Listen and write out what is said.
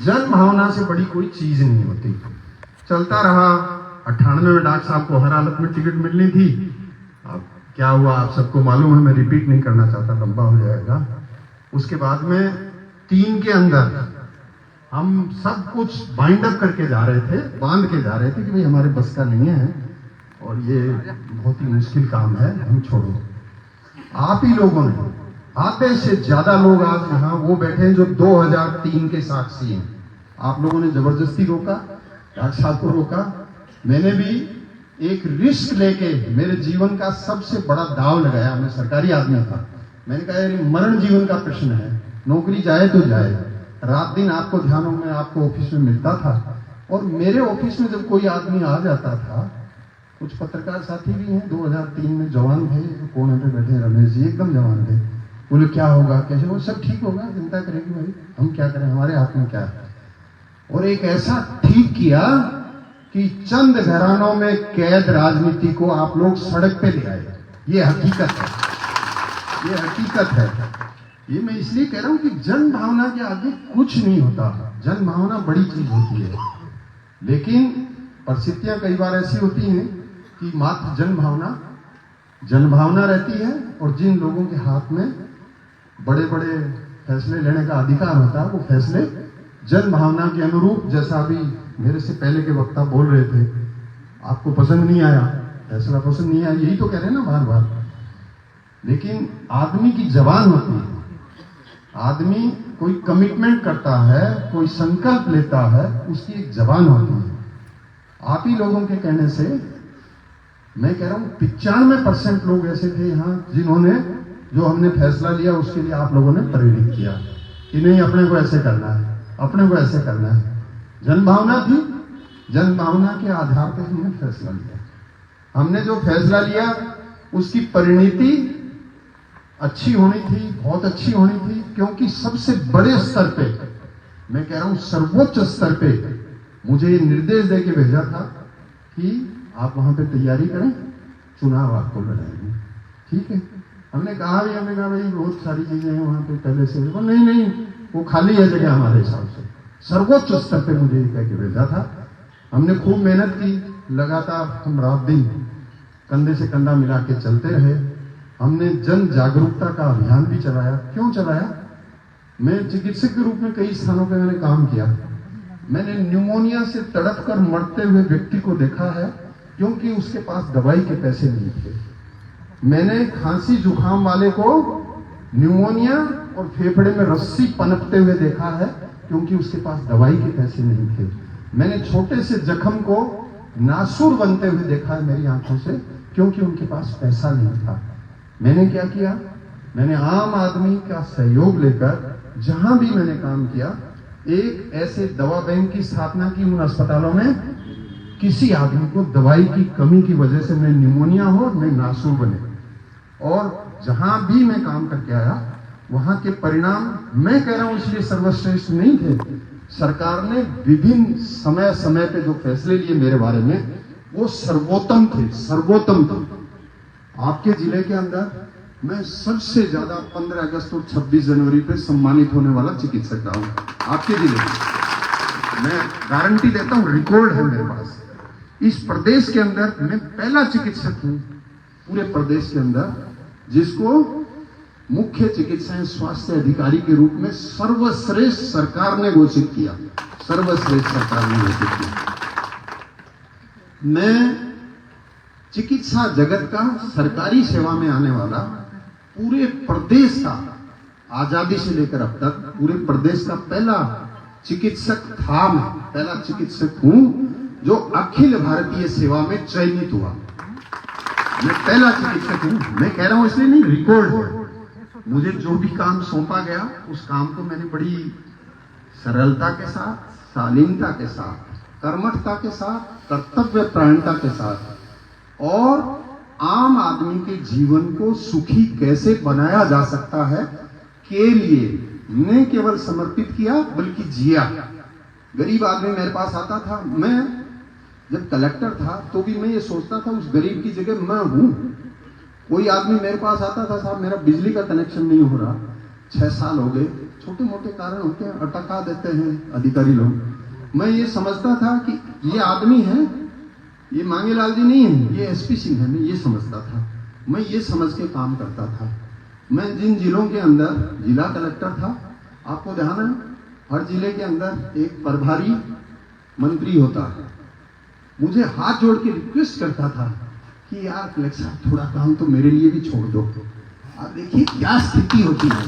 जन भावना से बड़ी कोई चीज नहीं होती। चलता रहा। 98 में डॉक्टर साहब को हर हालत में टिकट मिलनी थी। अब क्या हुआ आप सबको मालूम है, मैं रिपीट नहीं करना चाहता, लंबा हो जाएगा। उसके बाद में 3 के अंदर हम सब कुछ बाइंड अप करके जा रहे थे, बांध के जा रहे थे कि भाई हमारे बस का नहीं है और ये बहुत ही मुश्किल काम है, हम छोड़ो। आप ही लोगों ने, आधे से ज्यादा लोग आज यहाँ वो बैठे हैं जो 2003 के साक्षी हैं। आप लोगों ने जबरदस्ती रोका, डॉक्टर साहब को रोका। मैंने भी एक रिस्क लेके मेरे जीवन का सबसे बड़ा दाव लगाया। मैं सरकारी आदमी था, मैंने कहा यार मरण जीवन का प्रश्न है, नौकरी जाए तो जाए। रात दिन आपको ध्यानों में आपको ऑफिस में मिलता था और मेरे ऑफिस में जब कोई आदमी आ जाता था, कुछ पत्रकार साथी भी हैं 2003 में जवान थे, कोने पे बैठे रमेश जी एकदम जवान थे, बोले क्या होगा कैसे, वो सब ठीक होगा, चिंता करेगी भाई, हम क्या करें, हमारे हाथ में क्या है। और एक ऐसा ठीक किया कि चंद घरानों में कैद राजनीति को आप लोग सड़क पे ले आए। ये हकीकत है, ये हकीकत है। ये मैं इसलिए कह रहा हूं कि जन भावना के आगे कुछ नहीं होता। जन भावना बड़ी चीज होती है, लेकिन परिस्थितियां कई बार ऐसी होती हैं कि मात्र जन भावना रहती है और जिन लोगों के हाथ में बड़े बड़े फैसले लेने का अधिकार होता है वो फैसले जन भावना के अनुरूप, जैसा अभी मेरे से पहले के वक्ता बोल रहे थे, आपको पसंद नहीं आया, फैसला पसंद नहीं आया, यही तो कह रहे हैं ना बार बार। लेकिन आदमी की जबान होती है, आदमी कोई कमिटमेंट करता है, कोई संकल्प लेता है, उसकी एक जबान होती है। आप ही लोगों के कहने से मैं कह रहा हूं 95% लोग ऐसे थे यहाँ जिन्होंने, जो हमने फैसला लिया उसके लिए आप लोगों ने प्रेरित किया कि नहीं अपने को ऐसे करना है, अपने को ऐसे करना है। जन भावना थी, जन भावना के आधार पर हमने फैसला लिया। हमने जो फैसला लिया उसकी परिणति अच्छी होनी थी, बहुत अच्छी होनी थी, क्योंकि सबसे बड़े स्तर पे, मैं कह रहा हूं सर्वोच्च स्तर पे, मुझे ये निर्देश देके भेजा था कि आप वहां पे तैयारी करें, चुनाव आपको लड़ाएंगे। ठीक है, हमने कहा भाई बहुत सारी चीजें हैं वहां पे पहले से, नहीं वो खाली है जगह हमारे हिसाब से। सर्वोच्च स्तर पे मुझे कह के भेजा था। हमने खूब मेहनत की, लगातार हम रात दिन कंधे से कंधा मिला के चलते रहे। हमने जन जागरूकता का अभियान भी चलाया। क्यों चलाया? मैं चिकित्सक के रूप में कई स्थानों पे मैंने काम किया। मैंने न्यूमोनिया से तड़प कर मरते हुए व्यक्ति को देखा है क्योंकि उसके पास दवाई के पैसे नहीं थे। मैंने खांसी जुकाम वाले को न्यूमोनिया और फेफड़े में रस्सी पनपते हुए देखा है क्योंकि उसके पास दवाई के पैसे नहीं थे। मैंने छोटे से जख्म को नासूर बनते हुए देखा है मेरी आंखों से क्योंकि उनके पास पैसा नहीं था। मैंने क्या किया? मैंने आम आदमी का सहयोग लेकर जहां भी मैंने काम किया, एक ऐसे दवा बैंक की स्थापना की उन अस्पतालों में किसी आदमी को दवाई की कमी की वजह से न न्यूमोनिया हो न नासूर बने। और जहां भी मैं काम करके आया वहां के परिणाम, मैं कह रहा हूं इसलिए सर्वश्रेष्ठ नहीं थे, सरकार ने विभिन्न समय समय पे जो फैसले लिए मेरे बारे में वो सर्वोत्तम थे, सर्वोत्तम थे। आपके जिले के अंदर मैं सबसे ज्यादा 15 अगस्त और 26 जनवरी पे सम्मानित होने वाला चिकित्सक रहा हूं आपके जिले में। मैं गारंटी देता हूं, रिकॉर्ड है मेरे पास। इस प्रदेश के अंदर मैं पहला चिकित्सक हूं पूरे प्रदेश के अंदर जिसको मुख्य चिकित्सा एवं स्वास्थ्य अधिकारी के रूप में सर्वश्रेष्ठ सरकार ने घोषित किया। सर्वश्रेष्ठ सरकार ने घोषित किया। मैं चिकित्सा जगत का, सरकारी सेवा में आने वाला पूरे प्रदेश का, आजादी से लेकर अब तक पूरे प्रदेश का पहला चिकित्सक था। मैं पहला चिकित्सक हूं जो अखिल भारतीय सेवा में चयनित हुआ। मैं पहला चिकित्सक हूं। मैं कह रहा हूं इसलिए नहीं, रिकॉर्ड है। मुझे जो भी काम सौंपा गया उस काम को मैंने बड़ी सरलता के साथ, शालीनता के साथ, कर्मठता के साथ, कर्तव्य परायणता के साथ और आम आदमी के जीवन को सुखी कैसे बनाया जा सकता है के लिए न केवल समर्पित किया बल्कि जिया। गरीब आदमी मेरे पास आता था, मैं जब कलेक्टर था तो भी मैं ये सोचता था उस गरीब की जगह मैं हूं। कोई आदमी मेरे पास आता था, साहब मेरा बिजली का कनेक्शन नहीं हो रहा, 6 साल हो गए, छोटे मोटे कारण होते हैं, अटका देते हैं अधिकारी लोग। मैं ये समझता था कि ये आदमी है, ये मांगेलाल जी नहीं है, ये एसपी सिंह है, मैं ये समझता था। मैं ये समझ के काम करता था। मैं जिन जिलों के अंदर जिला कलेक्टर था, आपको ध्यान है हर जिले के अंदर एक प्रभारी मंत्री होता है। मुझे हाथ जोड़ के रिक्वेस्ट करता था कि यार कलेक्टर साहब थोड़ा काम तो मेरे लिए भी छोड़ दो। आप देखिए क्या स्थिति होती है।